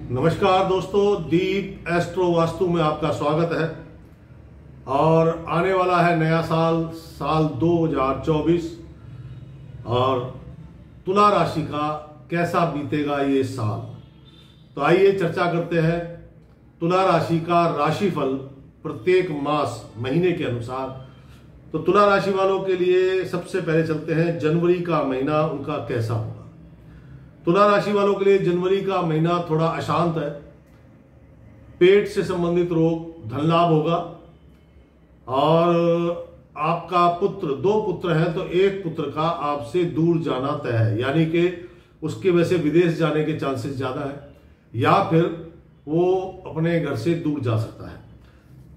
नमस्कार दोस्तों, दीप एस्ट्रो वास्तु में आपका स्वागत है। और आने वाला है नया साल 2024 और तुला राशि का कैसा बीतेगा ये साल। तो आइए चर्चा करते हैं तुला राशि का राशिफल प्रत्येक मास महीने के अनुसार। तो तुला राशि वालों के लिए सबसे पहले चलते हैं जनवरी का महीना उनका कैसा होगा। तुला राशि वालों के लिए जनवरी का महीना थोड़ा अशांत है। पेट से संबंधित रोग, धन लाभ होगा और आपका दो पुत्र हैं तो एक पुत्र का आपसे दूर जाना तय है, यानी कि उसके वजह से विदेश जाने के चांसेस ज्यादा है या फिर वो अपने घर से दूर जा सकता है।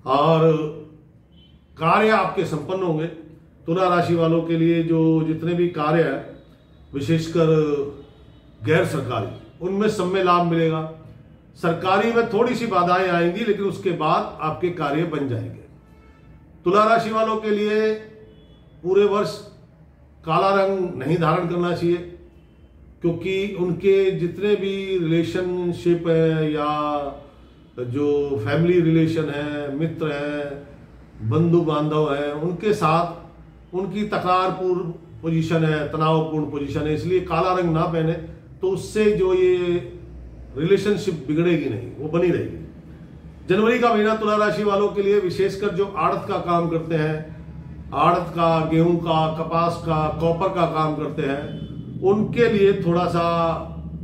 और कार्य आपके संपन्न होंगे। तुला राशि वालों के लिए जो जितने भी कार्य है, विशेषकर गैर सरकारी, उनमें सब में लाभ मिलेगा। सरकारी में थोड़ी सी बाधाएं आएंगी, लेकिन उसके बाद आपके कार्य बन जाएंगे। तुला राशि वालों के लिए पूरे वर्ष काला रंग नहीं धारण करना चाहिए, क्योंकि उनके जितने भी रिलेशनशिप है या जो फैमिली रिलेशन है, मित्र हैं, बंधु बांधव हैं, उनके साथ उनकी तकरारपूर्ण पोजीशन है, तनावपूर्ण पोजीशन है, इसलिए काला रंग ना पहने तो उससे जो ये रिलेशनशिप बिगड़ेगी नहीं, वो बनी रहेगी। जनवरी का महीना तुला राशि वालों के लिए विशेषकर जो आड़त का काम करते हैं, आड़त का, गेहूं का, कपास का, कॉपर का काम करते हैं, उनके लिए थोड़ा सा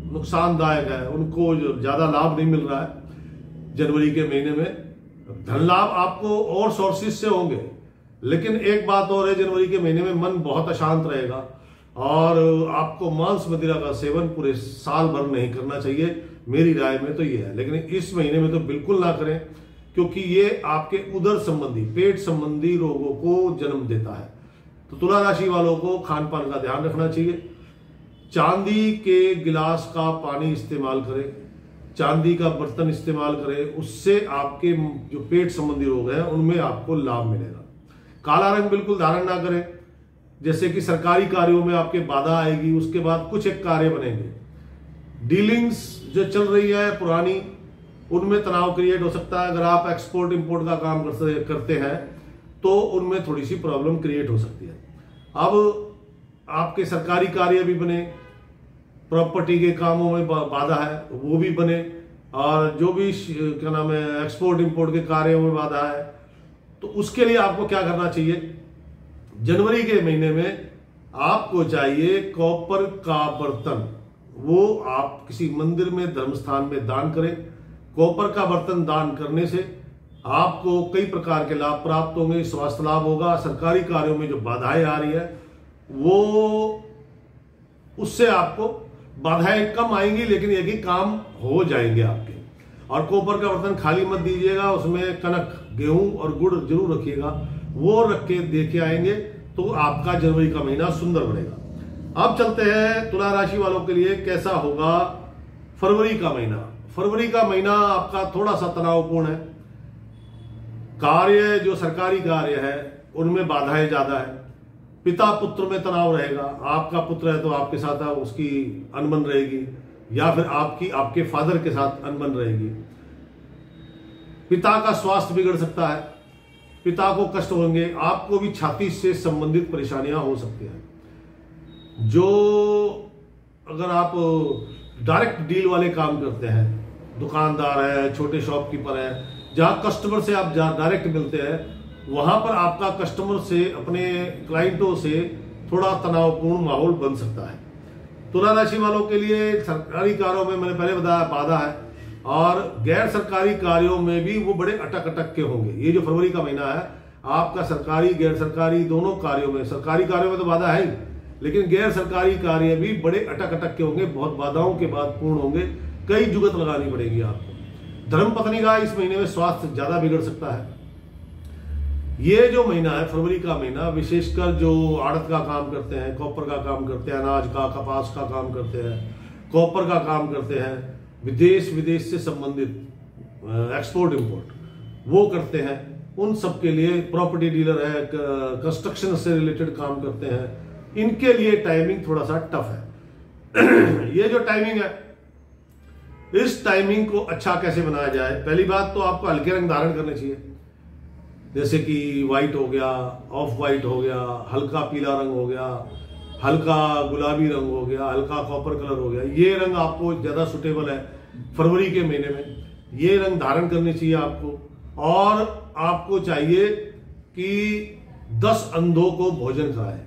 नुकसानदायक है। उनको ज्यादा लाभ नहीं मिल रहा है जनवरी के महीने में। धन लाभ आपको और सोर्सेस से होंगे, लेकिन एक बात और है, जनवरी के महीने में मन बहुत अशांत रहेगा और आपको मांस मदिरा का सेवन पूरे साल भर नहीं करना चाहिए। मेरी राय में तो ये है, लेकिन इस महीने में तो बिल्कुल ना करें, क्योंकि ये आपके उदर संबंधी, पेट संबंधी रोगों को जन्म देता है। तो तुला राशि वालों को खान पान का ध्यान रखना चाहिए। चांदी के गिलास का पानी इस्तेमाल करें, चांदी का बर्तन इस्तेमाल करें, उससे आपके जो पेट संबंधी रोग हैं उनमें आपको लाभ मिलेगा। काला रंग बिल्कुल धारण ना करें, जैसे कि सरकारी कार्यों में आपके बाधा आएगी, उसके बाद कुछ एक कार्य बनेंगे। डीलिंग्स जो चल रही है पुरानी, उनमें तनाव क्रिएट हो सकता है। अगर आप एक्सपोर्ट इंपोर्ट का काम करते हैं तो उनमें थोड़ी सी प्रॉब्लम क्रिएट हो सकती है। अब आपके सरकारी कार्य भी बने, प्रॉपर्टी के कामों में बाधा है वो भी बने, और जो भी क्या नाम है एक्सपोर्ट इंपोर्ट के कार्यों में बाधा है, तो उसके लिए आपको क्या करना चाहिए। जनवरी के महीने में आपको चाहिए कॉपर का बर्तन, वो आप किसी मंदिर में, धर्म स्थान में दान करें। कॉपर का बर्तन दान करने से आपको कई प्रकार के लाभ प्राप्त होंगे, स्वास्थ्य लाभ होगा। सरकारी कार्यों में जो बाधाएं आ रही है वो, उससे आपको बाधाएं कम आएंगी, लेकिन ये कि काम हो जाएंगे आपके। और कॉपर का बर्तन खाली मत दीजिएगा, उसमें कनक, गेहूं और गुड़ जरूर रखिएगा। वो रख के देखे आएंगे तो आपका जनवरी का महीना सुंदर बनेगा। अब चलते हैं तुला राशि वालों के लिए कैसा होगा फरवरी का महीना। फरवरी का महीना आपका थोड़ा सा तनावपूर्ण है। कार्य जो सरकारी कार्य है उनमें बाधाएं ज्यादा है। पिता पुत्र में तनाव रहेगा। आपका पुत्र है तो आपके साथ उसकी अनबन रहेगी, या फिर आपके फादर के साथ अनबन रहेगी। पिता का स्वास्थ्य बिगड़ सकता है, पिता को कष्ट होंगे, आपको भी छाती से संबंधित परेशानियां हो सकती हैं। जो अगर आप डायरेक्ट डील वाले काम करते हैं, दुकानदार है, छोटे शॉपकीपर है, जहां कस्टमर से आप डायरेक्ट मिलते हैं, वहां पर आपका कस्टमर से, अपने क्लाइंटों से थोड़ा तनावपूर्ण माहौल बन सकता है। तुला राशि वालों के लिए सरकारी कार्यों में मैंने पहले बताया बाधा है, और गैर सरकारी कार्यों में भी वो बड़े अटक के होंगे। ये जो फरवरी का महीना है आपका सरकारी गैर सरकारी दोनों कार्यों में, सरकारी कार्यों में तो बाधा है ही, लेकिन गैर सरकारी कार्य भी बड़े अटक के होंगे, बहुत बाधाओं के बाद पूर्ण होंगे। कई जुगत लगानी पड़ेगी आपको। धर्म पत्नी का इस महीने में स्वास्थ्य ज्यादा बिगड़ सकता है। ये जो महीना है फरवरी का महीना, विशेषकर जो आड़त का काम करते हैं, कॉपर का काम करते हैं, अनाज का, कपास का काम करते हैं, कॉपर का काम करते हैं, विदेश से संबंधित एक्सपोर्ट इंपोर्ट वो करते हैं, उन सब के लिए, प्रॉपर्टी डीलर है, कंस्ट्रक्शन से रिलेटेड काम करते हैं, इनके लिए टाइमिंग थोड़ा सा टफ है। ये जो टाइमिंग है इस टाइमिंग को अच्छा कैसे बनाया जाए? पहली बात तो आपको हल्के रंग धारण करने चाहिए, जैसे कि व्हाइट हो गया, ऑफ व्हाइट हो गया, हल्का पीला रंग हो गया, हल्का गुलाबी रंग हो गया, हल्का कॉपर कलर हो गया। ये रंग आपको ज्यादा सुटेबल है फरवरी के महीने में, ये रंग धारण करनी चाहिए आपको। और आपको चाहिए कि 10 अंधों को भोजन कराएं,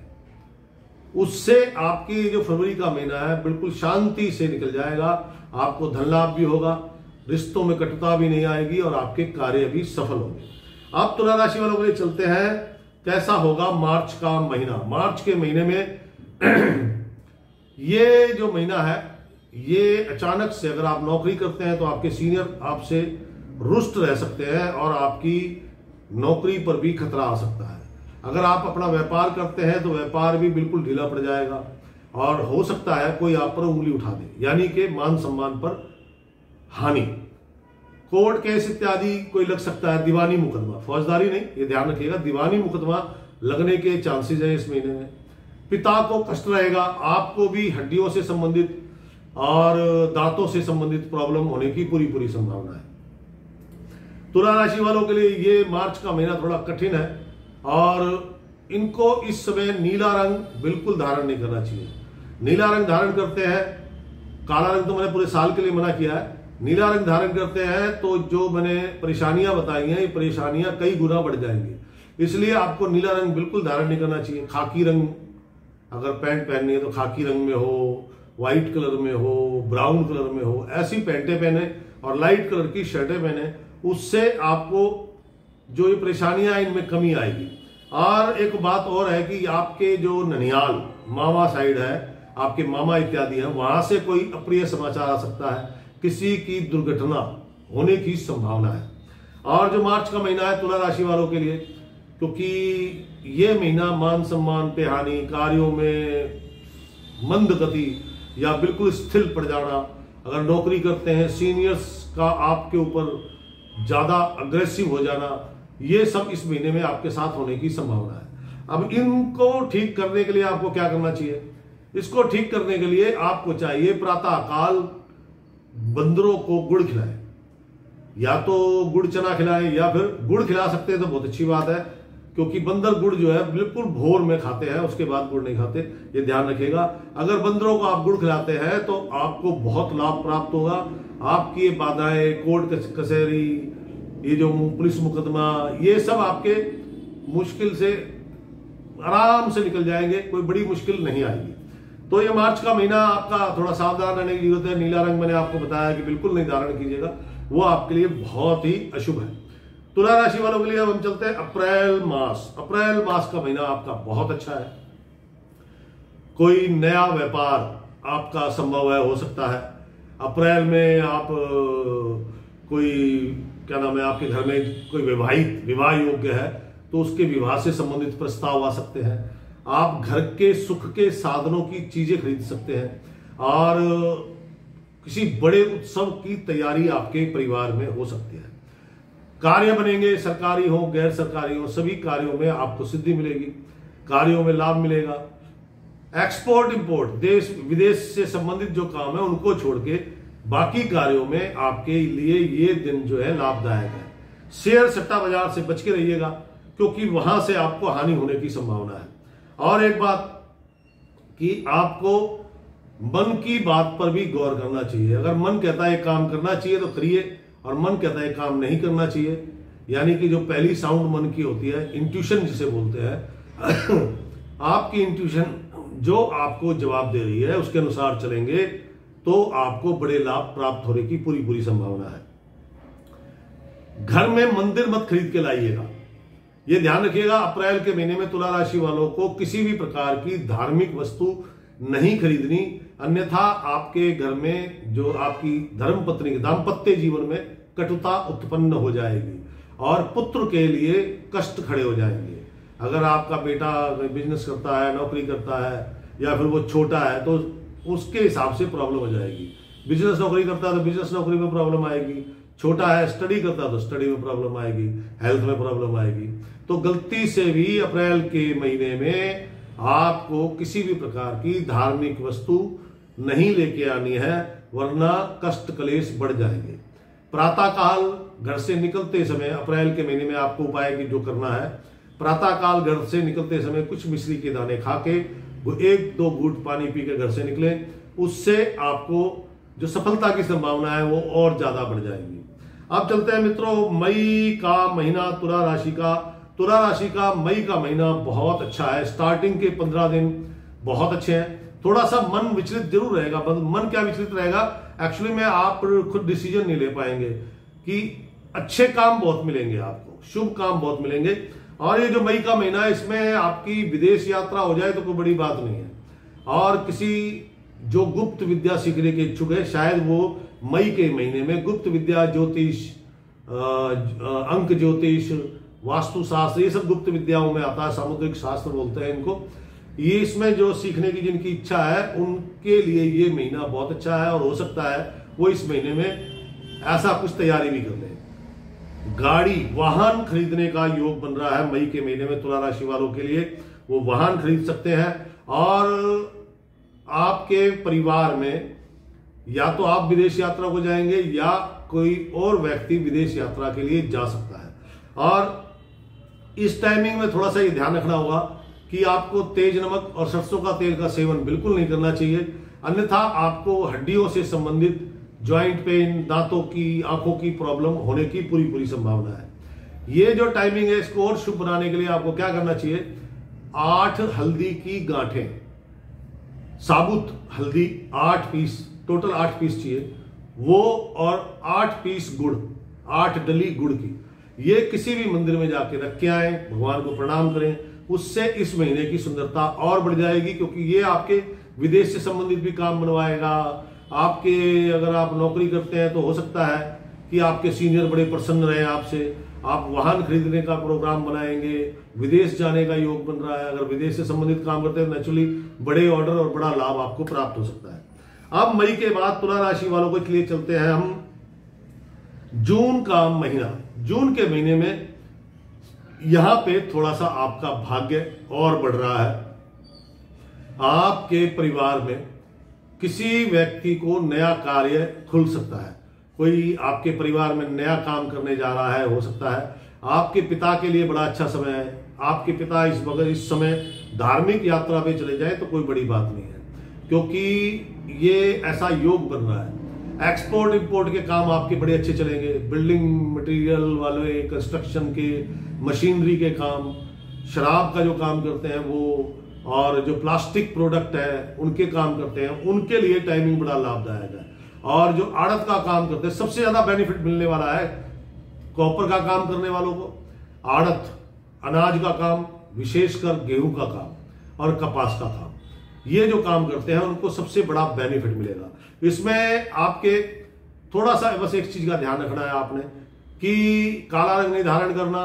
उससे आपकी जो फरवरी का महीना है बिल्कुल शांति से निकल जाएगा। आपको धन लाभ भी होगा, रिश्तों में कटुता भी नहीं आएगी और आपके कार्य भी सफल होंगे। आप तुला राशि वालों के लिए चलते हैं, कैसा होगा मार्च का महीना। मार्च के महीने में ये जो महीना है, ये अचानक से अगर आप नौकरी करते हैं तो आपके सीनियर आपसे रुष्ट रह सकते हैं और आपकी नौकरी पर भी खतरा आ सकता है। अगर आप अपना व्यापार करते हैं तो व्यापार भी बिल्कुल ढीला पड़ जाएगा और हो सकता है कोई आप पर उंगली उठा दे, यानी कि मान सम्मान पर हानि, कोर्ट केस इत्यादि कोई लग सकता है, दीवानी मुकदमा, फौजदारी नहीं, ये ध्यान रखिएगा, दीवानी मुकदमा लगने के चांसेस हैं इस महीने में। पिता को कष्ट रहेगा, आपको भी हड्डियों से संबंधित और दांतों से संबंधित प्रॉब्लम होने की पूरी संभावना है। तुला राशि वालों के लिए ये मार्च का महीना थोड़ा कठिन है और इनको इस समय नीला रंग बिल्कुल धारण नहीं करना चाहिए। नीला रंग धारण करते हैं, काला रंग तो मैंने पूरे साल के लिए मना किया है, नीला रंग धारण करते हैं तो जो मैंने परेशानियां बताई हैं, ये परेशानियां कई गुना बढ़ जाएंगी। इसलिए आपको नीला रंग बिल्कुल धारण नहीं करना चाहिए। खाकी रंग अगर पैंट पहननी है तो खाकी रंग में हो, व्हाइट कलर में हो, ब्राउन कलर में हो, ऐसी पैंटें पहने और लाइट कलर की शर्टें पहने, उससे आपको जो ये परेशानियां हैं इनमें कमी आएगी। और एक बात और है कि आपके जो ननियाल मामा साइड है, आपके मामा इत्यादि हैं, वहां से कोई अप्रिय समाचार आ सकता है, किसी की दुर्घटना होने की संभावना है। और जो मार्च का महीना है तुला राशि वालों के लिए, क्योंकि ये महीना मान सम्मान पे हानि, कार्यों में मंद गति या बिल्कुल स्थिर पड़ जाना, अगर नौकरी करते हैं सीनियर्स का आपके ऊपर ज्यादा अग्रेसिव हो जाना, ये सब इस महीने में आपके साथ होने की संभावना है। अब इनको ठीक करने के लिए आपको क्या करना चाहिए? इसको ठीक करने के लिए आपको चाहिए प्रातः काल बंदरों को गुड़ खिलाएं, या तो गुड़ चना खिलाएं या फिर गुड़ खिला सकते हैं तो बहुत अच्छी बात है, क्योंकि बंदर गुड़ जो है बिल्कुल भोर में खाते हैं, उसके बाद गुड़ नहीं खाते, ये ध्यान रखिएगा। अगर बंदरों को आप गुड़ खिलाते हैं तो आपको बहुत लाभ प्राप्त होगा। आपकी ये बाधाएं, कोर्ट कचहरी, ये जो पुलिस मुकदमा, ये सब आपके मुश्किल से आराम से निकल जाएंगे, कोई बड़ी मुश्किल नहीं आएगी। तो ये मार्च का महीना आपका थोड़ा सावधान रहने की जरूरत है। नीला रंग मैंने आपको बताया कि बिल्कुल नहीं धारण कीजिएगा, वो आपके लिए बहुत ही अशुभ है। तुला राशि वालों के लिए अब हम चलते हैं अप्रैल मास। अप्रैल मास का महीना आपका बहुत अच्छा है। कोई नया व्यापार आपका संभव है, हो सकता है। अप्रैल में आप कोई क्या नाम है, आपके घर में कोई विवाह योग्य है तो उसके विवाह से संबंधित प्रस्ताव आ सकते हैं। आप घर के सुख के साधनों की चीजें खरीद सकते हैं और किसी बड़े उत्सव की तैयारी आपके परिवार में हो सकती है। कार्य बनेंगे, सरकारी हो गैर सरकारी हो, सभी कार्यों में आपको सिद्धि मिलेगी, कार्यों में लाभ मिलेगा। एक्सपोर्ट इंपोर्ट, देश विदेश से संबंधित जो काम है उनको छोड़ के बाकी कार्यों में आपके लिए ये दिन जो है लाभदायक है। शेयर सट्टा बाजार से बच के रहिएगा, क्योंकि वहां से आपको हानि होने की संभावना है। और एक बात कि आपको मन की बात पर भी गौर करना चाहिए। अगर मन कहता है काम करना चाहिए तो करिए, और मन कहता है काम नहीं करना चाहिए, यानी कि जो पहली साउंड मन की होती है, इंट्यूशन जिसे बोलते हैं, आपकी इंट्यूशन जो आपको जवाब दे रही है उसके अनुसार चलेंगे तो आपको बड़े लाभ प्राप्त होने की पूरी संभावना है। घर में मंदिर मत खरीद के लाइएगा, ये ध्यान रखिएगा। अप्रैल के महीने में तुला राशि वालों को किसी भी प्रकार की धार्मिक वस्तु नहीं खरीदनी, अन्यथा आपके घर में जो आपकी धर्मपत्नी दाम्पत्य जीवन में कटुता उत्पन्न हो जाएगी और पुत्र के लिए कष्ट खड़े हो जाएंगे। अगर आपका बेटा बिजनेस करता है, नौकरी करता है, या फिर वो छोटा है तो उसके हिसाब से प्रॉब्लम हो जाएगी। बिजनेस नौकरी करता है तो बिजनेस नौकरी में प्रॉब्लम आएगी, छोटा है स्टडी करता है तो स्टडी में प्रॉब्लम आएगी, हेल्थ में प्रॉब्लम आएगी। तो गलती से भी अप्रैल के महीने में आपको किसी भी प्रकार की धार्मिक वस्तु नहीं लेके आनी है। वरना कष्ट कलेश बढ़ जाएंगे। प्रातः काल घर से निकलते समय, अप्रैल के महीने में आपको उपाय की जो करना है, प्रातः काल घर से निकलते समय कुछ मिश्री के दाने खा के वो 1-2 घूंट पानी पी के घर से निकले, उससे आपको जो सफलता की संभावना है वो और ज्यादा बढ़ जाएगी। अब चलते हैं मित्रों मई का महीना, तुला राशि का। तुला राशि का मई का महीना बहुत अच्छा है। स्टार्टिंग के 15 दिन बहुत अच्छे हैं। थोड़ा सा मन विचलित जरूर रहेगा। मन क्या विचलित रहेगा, एक्चुअली में आप खुद डिसीजन नहीं ले पाएंगे कि अच्छे काम बहुत मिलेंगे आपको, शुभ काम बहुत मिलेंगे। और ये जो मई का महीना है इसमें आपकी विदेश यात्रा हो जाए तो कोई बड़ी बात नहीं है। और किसी जो गुप्त विद्या सीखने के इच्छुक है, शायद वो मई के महीने में गुप्त विद्या, ज्योतिष, अंक ज्योतिष, वास्तुशास्त्र, ये सब गुप्त विद्याओं में आता है, सामुद्रिक शास्त्र बोलते हैं इनको। ये इसमें जो सीखने की जिनकी इच्छा है उनके लिए ये महीना बहुत अच्छा है। और हो सकता है वो इस महीने में ऐसा कुछ तैयारी भी कर लें। गाड़ी वाहन खरीदने का योग बन रहा है मई के महीने में तुला राशि वालों के लिए। वो वाहन खरीद सकते हैं। और आपके परिवार में या तो आप विदेश यात्रा को जाएंगे या कोई और व्यक्ति विदेश यात्रा के लिए जा सकता है। और इस टाइमिंग में थोड़ा सा ये ध्यान रखना होगा कि आपको तेज नमक और सरसों का तेल का सेवन बिल्कुल नहीं करना चाहिए, अन्यथा आपको हड्डियों से संबंधित जॉइंट पेन, दांतों की, आंखों की प्रॉब्लम होने की पूरी संभावना है। ये जो टाइमिंग है इसको और शुभ बनाने के लिए आपको क्या करना चाहिए, 8 हल्दी की गांठें, साबुत हल्दी 8 पीस, टोटल 8 पीस चाहिए वो, और 8 पीस गुड़, 8 डली गुड़ की, ये किसी भी मंदिर में जाके रख के आए, भगवान को प्रणाम करें। उससे इस महीने की सुंदरता और बढ़ जाएगी, क्योंकि ये आपके विदेश से संबंधित भी काम बनवाएगा। आपके अगर आप नौकरी करते हैं तो हो सकता है कि आपके सीनियर बड़े प्रसन्न रहे आपसे, आप वाहन खरीदने का प्रोग्राम बनाएंगे, विदेश जाने का योग बन रहा है। अगर विदेश से संबंधित काम करते हैं नेचुरली बड़े ऑर्डर और बड़ा लाभ आपको प्राप्त हो सकता है। अब मई के बाद तुला राशि वालों के लिए चलते हैं हम जून का महीना। जून के महीने में यहां पे थोड़ा सा आपका भाग्य और बढ़ रहा है। आपके परिवार में किसी व्यक्ति को नया कार्य खुल सकता है। कोई आपके परिवार में नया काम करने जा रहा है, हो सकता है। आपके पिता के लिए बड़ा अच्छा समय है। आपके पिता इस समय धार्मिक यात्रा पे चले जाए तो कोई बड़ी बात नहीं है, क्योंकि ये ऐसा योग बन रहा है। एक्सपोर्ट इंपोर्ट के काम आपके बड़े अच्छे चलेंगे। बिल्डिंग मटेरियल वाले, कंस्ट्रक्शन के, मशीनरी के काम, शराब का जो काम करते हैं वो, और जो प्लास्टिक प्रोडक्ट है उनके काम करते हैं, उनके लिए टाइमिंग बड़ा लाभदायक है। और जो आड़त का काम करते हैं, सबसे ज्यादा बेनिफिट मिलने वाला है कॉपर का काम करने वालों को, आड़त, अनाज का काम, विशेषकर गेहूं का काम और कपास का काम, ये जो काम करते हैं उनको सबसे बड़ा बेनिफिट मिलेगा। इसमें आपके थोड़ा सा बस एक चीज का ध्यान रखना है आपने कि काला रंग नहीं धारण करना,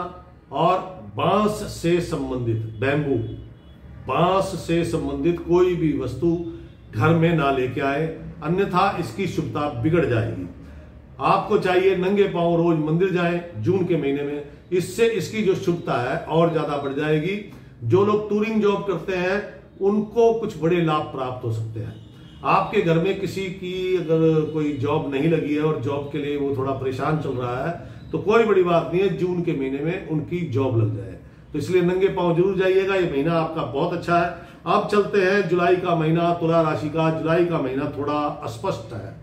और बांस से संबंधित, बैम्बू, बांस से संबंधित कोई भी वस्तु घर में ना लेके आए, अन्यथा इसकी शुभता बिगड़ जाएगी। आपको चाहिए नंगे पांव रोज मंदिर जाएं जून के महीने में, इससे इसकी जो शुभता है और ज्यादा बढ़ जाएगी। जो लोग टूरिंग जॉब करते हैं उनको कुछ बड़े लाभ प्राप्त हो सकते हैं। आपके घर में किसी की अगर कोई जॉब नहीं लगी है और जॉब के लिए वो थोड़ा परेशान चल रहा है तो कोई बड़ी बात नहीं है, जून के महीने में उनकी जॉब लग जाए। तो इसलिए नंगे पांव जरूर जाइएगा, ये महीना आपका बहुत अच्छा है। अब चलते हैं जुलाई का महीना, तुला राशि का। जुलाई का महीना थोड़ा अस्पष्ट है।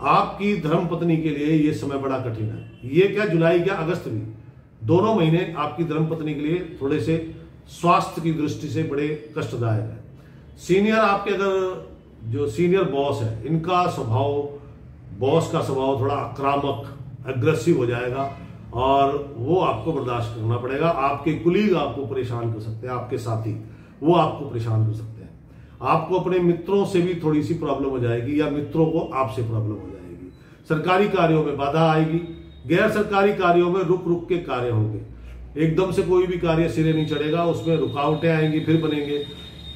आपकी धर्म पत्नी के लिए ये समय बड़ा कठिन है। ये क्या जुलाई क्या अगस्त भी, दोनों महीने आपकी धर्म पत्नी के लिए थोड़े से स्वास्थ्य की दृष्टि से बड़े कष्टदायक है। सीनियर आपके अगर जो सीनियर बॉस है, इनका स्वभाव, बॉस का स्वभाव थोड़ा आक्रामक, एग्रेसिव हो जाएगा और वो आपको बर्दाश्त करना पड़ेगा। आपके कुलीग आपको परेशान कर सकते हैं, आपके साथी वो आपको परेशान कर सकते हैं। आपको अपने मित्रों से भी थोड़ी सी प्रॉब्लम हो जाएगी या मित्रों को आपसे प्रॉब्लम हो जाएगी। सरकारी कार्यों में बाधा आएगी। गैर सरकारी कार्यों में रुक रुक के कार्य होंगे। एकदम से कोई भी कार्य सिरे नहीं चढ़ेगा, उसमें रुकावटें आएंगी, फिर बनेंगे।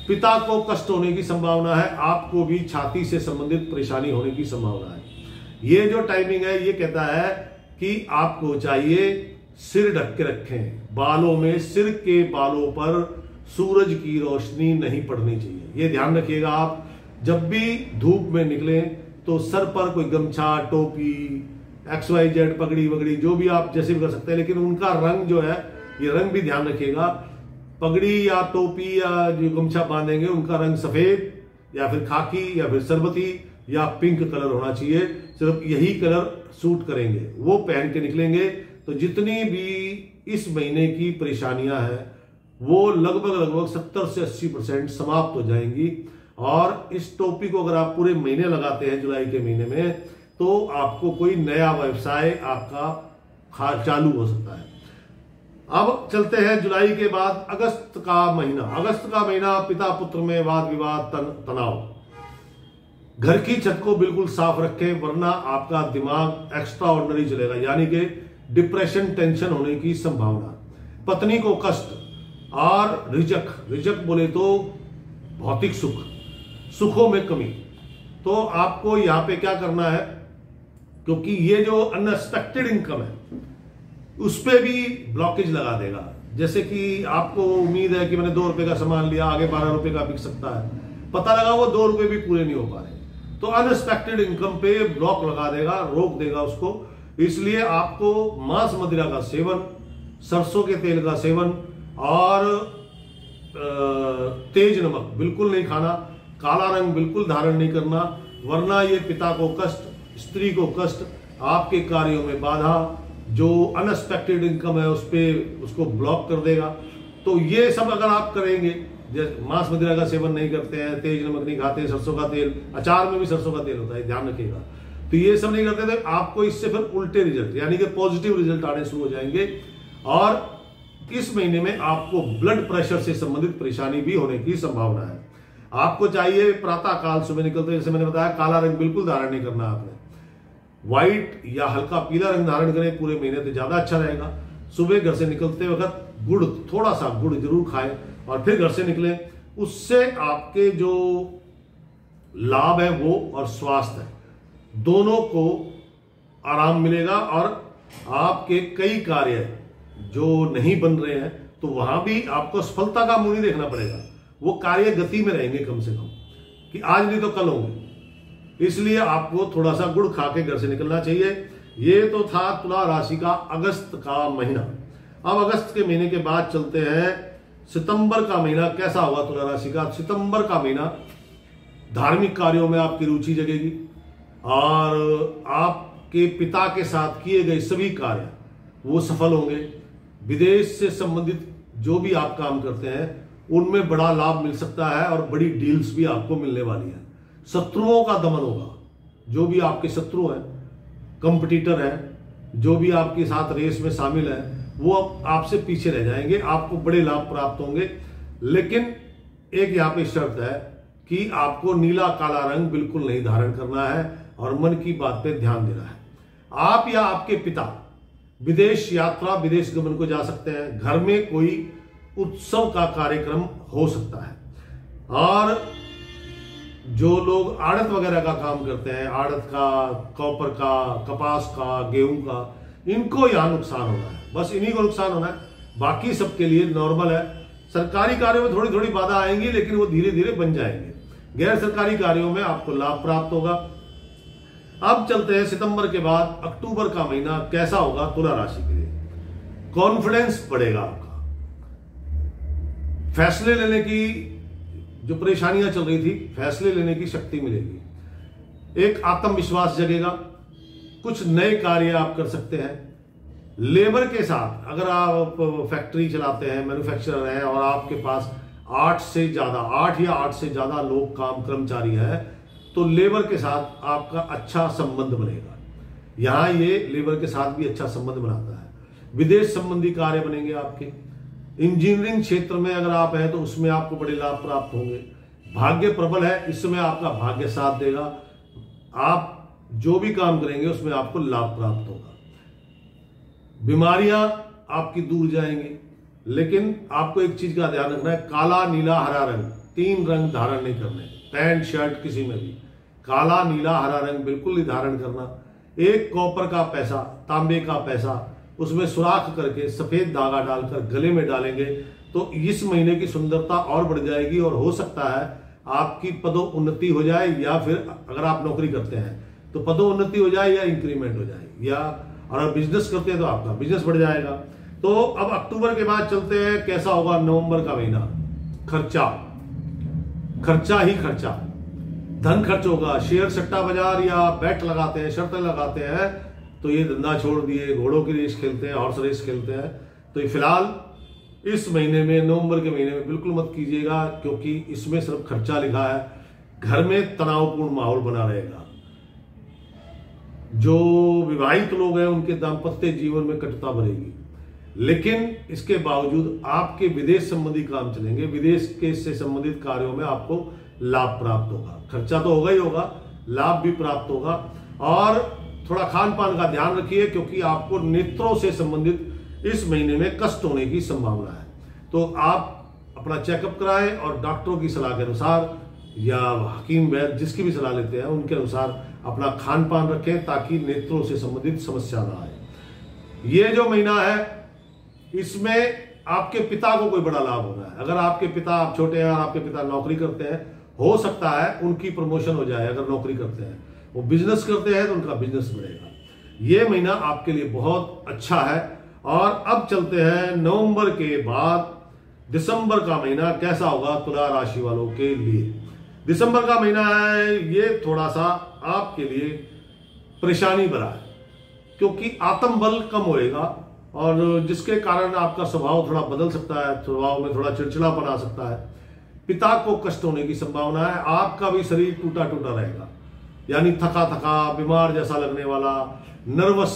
पिता को कष्ट होने की संभावना है। आपको भी छाती से संबंधित परेशानी होने की संभावना है। ये जो टाइमिंग है ये कहता है कि आपको चाहिए सिर ढक के रखें। बालों में, सिर के बालों पर सूरज की रोशनी नहीं पड़नी चाहिए, ये ध्यान रखिएगा। आप जब भी धूप में निकलें तो सर पर कोई गमछा, टोपी, XYZ, पगड़ी वगड़ी जो भी आप जैसे भी कर सकते हैं, लेकिन उनका रंग जो है, ये रंग भी ध्यान रखिएगा। पगड़ी या टोपी या जो गमछा बांधेंगे उनका रंग सफेद या फिर खाकी या फिर सरबती या पिंक कलर होना चाहिए। सिर्फ यही कलर सूट करेंगे, वो पहन के निकलेंगे तो जितनी भी इस महीने की परेशानियां हैं वो लगभग 70 से 80% समाप्त हो जाएंगी। और इस टोपी को अगर आप पूरे महीने लगाते हैं जुलाई के महीने में, तो आपको कोई नया व्यवसाय आपका चालू हो सकता है। अब चलते हैं जुलाई के बाद अगस्त का महीना। अगस्त का महीना पिता पुत्र में वाद विवाद, तनाव। घर की छत को बिल्कुल साफ रखें, वरना आपका दिमाग एक्स्ट्रा ऑर्डिनरी चलेगा, यानी कि डिप्रेशन, टेंशन होने की संभावना। पत्नी को कष्ट और रिजक बोले तो भौतिक सुखों में कमी। तो आपको यहां पे क्या करना है, क्योंकि ये जो अनएक्सपेक्टेड इनकम है उस पे भी ब्लॉकेज लगा देगा। जैसे कि आपको उम्मीद है कि मैंने 2 रुपए का सामान लिया, आगे 12 रुपए का बिक सकता है, पता लगा वो 2 रुपए भी पूरे नहीं हो पा रहे, तो अनएक्सपेक्टेड इनकम पे ब्लॉक लगा देगा, रोक देगा उसको। इसलिए आपको मांस मदिरा का सेवन, सरसों के तेल का सेवन और तेज नमक बिल्कुल नहीं खाना, काला रंग बिल्कुल धारण नहीं करना, वरना ये पिता को कष्ट, स्त्री को कष्ट, आपके कार्यों में बाधा, जो अनएक्सपेक्टेड इनकम है उसको ब्लॉक कर देगा। तो ये सब अगर आप करेंगे, जैसे मांस मदिरा का सेवन नहीं करते हैं, तेज नमक नहीं खाते, सरसों का तेल, अचार में भी सरसों का तेल होता है, ध्यान रखिएगा, तो ये सब नहीं करते तो आपको इससे फिर उल्टे रिजल्ट यानी कि पॉजिटिव रिजल्ट आने शुरू हो जाएंगे। और इस महीने में आपको ब्लड प्रेशर से संबंधित परेशानी भी होने की संभावना है। आपको चाहिए प्रातः काल सुबह निकलते, जैसे मैंने बताया, काला रंग बिल्कुल धारण नहीं करना आपने, व्हाइट या हल्का पीला रंग धारण करें पूरे महीने तो ज्यादा अच्छा रहेगा। सुबह घर से निकलते वक्त गुड़, थोड़ा सा गुड़ जरूर खाएं और फिर घर से निकलें, उससे आपके जो लाभ है वो और स्वास्थ्य है दोनों को आराम मिलेगा। और आपके कई कार्य जो नहीं बन रहे हैं तो वहां भी आपको सफलता का मुंह नहीं देखना पड़ेगा, वो कार्य गति में रहेंगे कम से कम, कि आज नहीं तो कल होंगे। इसलिए आपको थोड़ा सा गुड़ खा के घर से निकलना चाहिए। ये तो था तुला राशि का अगस्त का महीना। अब अगस्त के महीने के बाद चलते हैं सितंबर का महीना। कैसा होगा तुला राशि का? सितंबर का महीना धार्मिक कार्यों में आपकी रुचि जगेगी और आपके पिता के साथ किए गए सभी कार्य वो सफल होंगे। विदेश से संबंधित जो भी आप काम करते हैं उनमें बड़ा लाभ मिल सकता है और बड़ी डील्स भी आपको मिलने वाली है। शत्रुओं का दमन होगा, जो भी आपके शत्रु हैं, कंपटीटर हैं, जो भी आपके साथ रेस में शामिल है, वो आपसे पीछे रह जाएंगे, आपको बड़े लाभ प्राप्त होंगे। लेकिन एक यहाँ पे शर्त है कि आपको नीला काला रंग बिल्कुल नहीं धारण करना है और मन की बात पे ध्यान देना है। आप या आपके पिता विदेश यात्रा, विदेश गमन को जा सकते हैं। घर में कोई उत्सव का कार्यक्रम हो सकता है। और जो लोग आड़त वगैरह का काम करते हैं, आड़त का, कॉपर का, कपास का, गेहूं का, इनको यहां नुकसान होना है, बस इन्हीं को नुकसान होना है। बाकी सबके लिए नॉर्मल है। सरकारी कार्यों में थोड़ी थोड़ी बाधा आएंगी, लेकिन वो धीरे धीरे बन जाएंगे। गैर सरकारी कार्यों में आपको लाभ प्राप्त होगा। अब चलते हैं सितंबर के बाद अक्टूबर का महीना कैसा होगा तुला राशि के लिए। कॉन्फिडेंस बढ़ेगा आपका, फैसले लेने की जो परेशानियां चल रही थी, फैसले लेने की शक्ति मिलेगी, एक आत्मविश्वास जगेगा, कुछ नए कार्य आप कर सकते हैं। लेबर के साथ अगर आप फैक्ट्री चलाते हैं, मैन्युफैक्चरर हैं और आपके पास 8 या 8 से ज्यादा लोग काम कर्मचारी है, तो लेबर के साथ आपका अच्छा संबंध बनेगा। यहां ये लेबर के साथ भी अच्छा संबंध बनाता है। विदेश संबंधी कार्य बनेंगे आपके। इंजीनियरिंग क्षेत्र में अगर आप हैं तो उसमें आपको बड़े लाभ प्राप्त होंगे। भाग्य प्रबल है, इस समय आपका भाग्य साथ देगा। आप जो भी काम करेंगे उसमें आपको लाभ प्राप्त होगा। बीमारियां आपकी दूर जाएंगी, लेकिन आपको एक चीज का ध्यान रखना है, काला नीला हरा रंग, 3 रंग धारण नहीं करने। पैंट शर्ट किसी में भी काला नीला हरा रंग बिल्कुल नहीं धारण करना। एक कॉपर का पैसा, तांबे का पैसा, उसमें सुराख करके सफेद धागा डालकर गले में डालेंगे तो इस महीने की सुंदरता और बढ़ जाएगी और हो सकता है आपकी पदोन्नति हो जाए, या फिर अगर आप नौकरी करते हैं तो पदोन्नति हो जाए या इंक्रीमेंट हो जाए, या अगर बिजनेस करते हैं तो आपका बिजनेस बढ़ जाएगा। तो अब अक्टूबर के बाद चलते हैं कैसा होगा नवंबर का महीना। खर्चा, खर्चा ही खर्चा, धन खर्च होगा। शेयर सट्टा बाजार या बैट लगाते हैं, शर्तें लगाते हैं, तो ये धंधा छोड़ दिए, घोड़ों की रेस खेलते हैं, हॉर्स रेस खेलते हैं, तो ये फिलहाल इस महीने में, नवंबर के महीने में बिल्कुल मत कीजिएगा, क्योंकि इसमें सिर्फ खर्चा लिखा है। घर में तनावपूर्ण माहौल बना रहेगा। जो विवाहित लोग हैं उनके दाम्पत्य जीवन में कटुता बढ़ेगी, लेकिन इसके बावजूद आपके विदेश संबंधी काम चलेंगे। विदेश के से संबंधित कार्यों में आपको लाभ प्राप्त होगा। खर्चा तो होगा ही होगा, लाभ भी प्राप्त होगा। और थोड़ा खान पान का ध्यान रखिए, क्योंकि आपको नेत्रों से संबंधित इस महीने में कष्ट होने की संभावना है। तो आप अपना चेकअप कराएं और डॉक्टरों की सलाह के अनुसार या हकीम वैद्य जिसकी भी सलाह लेते हैं उनके अनुसार अपना खान पान रखें, ताकि नेत्रों से संबंधित समस्या ना आए। ये जो महीना है इसमें आपके पिता को कोई बड़ा लाभ होना है। अगर आपके पिता, आप छोटे हैं और आपके पिता नौकरी करते हैं, हो सकता है उनकी प्रमोशन हो जाए। अगर नौकरी करते हैं, वो बिजनेस करते हैं तो उनका बिजनेस बढ़ेगा। ये महीना आपके लिए बहुत अच्छा है। और अब चलते हैं नवंबर के बाद दिसंबर का महीना कैसा होगा तुला राशि वालों के लिए। दिसंबर का महीना है, ये थोड़ा सा आपके लिए परेशानी भरा है, क्योंकि आत्मबल कम होएगा और जिसके कारण आपका स्वभाव थोड़ा बदल सकता है, स्वभाव में थोड़ा चिड़चिड़ापन आ सकता है। पिता को कष्ट होने की संभावना है। आपका भी शरीर टूटा टूटा रहेगा, यानी थका थका, बीमार जैसा लगने वाला, नर्वस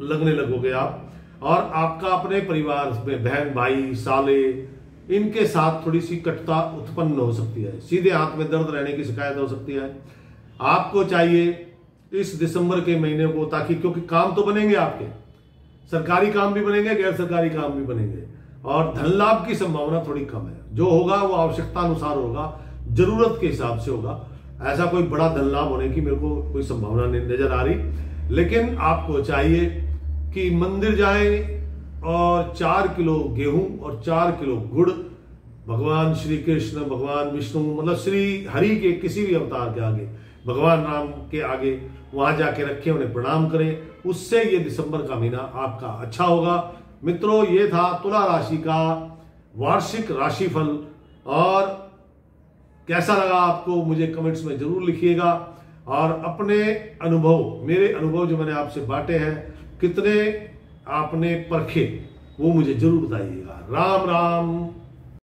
लगने लगोगे आप। और आपका अपने परिवार में बहन भाई, साले, इनके साथ थोड़ी सी कटुता उत्पन्न हो सकती है। सीधे हाथ में दर्द रहने की शिकायत हो सकती है। आपको चाहिए इस दिसंबर के महीने को, ताकि, क्योंकि काम तो बनेंगे आपके, सरकारी काम भी बनेंगे, गैर सरकारी काम भी बनेंगे, और धन लाभ की संभावना थोड़ी कम है। जो होगा वो आवश्यकता अनुसार होगा, जरूरत के हिसाब से होगा। ऐसा कोई बड़ा धन लाभ होने की मेरे को कोई संभावना नहीं नजर आ रही। लेकिन आपको चाहिए कि मंदिर जाएं और 4 किलो गेहूं और 4 किलो गुड़ भगवान श्री कृष्ण, भगवान विष्णु, मतलब श्री हरि के किसी भी अवतार के आगे, भगवान राम के आगे वहां जाके रखें, उन्हें प्रणाम करें। उससे ये दिसंबर का महीना आपका अच्छा होगा। मित्रों, ये था तुला राशि का वार्षिक राशिफल। और कैसा लगा आपको मुझे कमेंट्स में जरूर लिखिएगा। और अपने अनुभव, मेरे अनुभव जो मैंने आपसे बांटे हैं, कितने आपने परखे वो मुझे जरूर बताइएगा। राम राम।